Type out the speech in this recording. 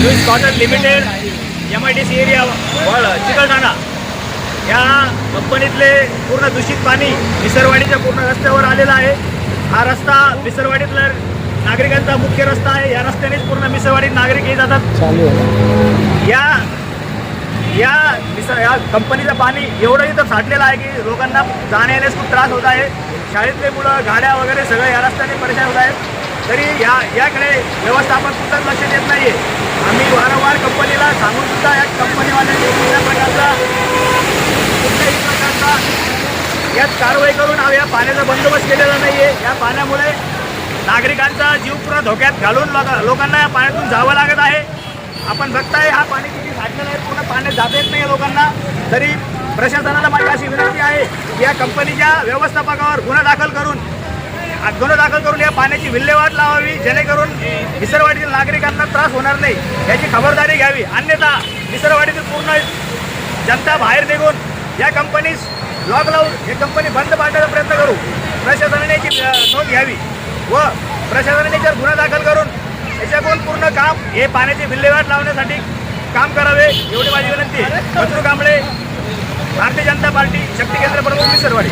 Lewis Cotton Limited MIDC area Chikalthana या कंपनीतले पूर्ण दूषित पाणी विसरवाडीच्या पूर्ण रस्त्यावर आलेलं आहे। हा रस्ता विसरवाडीतला नागरिकांचा मुख्य रस्ता आहे। या रस्त्यानेच पूर्ण विसरवाडीत नागरिक येत जातात। या कंपनीचं पाणी एवढं इथं साठलेलं आहे की लोकांना जाण्यायेण्यास खूप त्रास होत आहे। शाळेतले मुलं गाड्या वगैरे सगळं या रस्त्याने परेशान होत आहेत। तरी याकडे व्यवस्थापन सुद्धा लक्ष देत नाही आहे। आम्ही वारंवार कंपनीला सांगून सुद्धा या कंपनीवाल्यांनी कुठल्याही प्रकारचा यात कारवाई करून या पाण्याचा बंदोबस्त केलेला नाही आहे। या पाण्यामुळे नागरिकांचा जीव पुरा धोक्यात घालून लोकांना या पाण्यातून जावं लागत आहे। आपण बघताय हा पाणी किती साठलेलं आहे, पूर्ण पाण्यात जाता येत नाही लोकांना। तरी प्रशासनाला माझी अशी विनंती आहे की या कंपनीच्या व्यवस्थापकावर गुन्हा दाखल करून या पाण्याची विल्हेवाट लावावी, जेणेकरून विसरवाडीतील नागरिकांना त्रास होणार नाही याची खबरदारी घ्यावी। अन्यथा विसरवाडीतील पूर्ण जनता बाहेर निघून या कंपनीस लॉक लावून ही कंपनी बंद पाडण्याचा प्रयत्न करू। प्रशासनाने याची नोंद घ्यावी व प्रशासनाने याच्यावर गुन्हा दाखल करून याच्याकडून पूर्ण काम हे पाण्याची विल्हेवाट लावण्यासाठी काम करावे एवढी माझी विनंती आहे। बच्चू कांबळे, भारतीय जनता पार्टी, शक्ती केंद्र प्रमुख, विसरवाडी।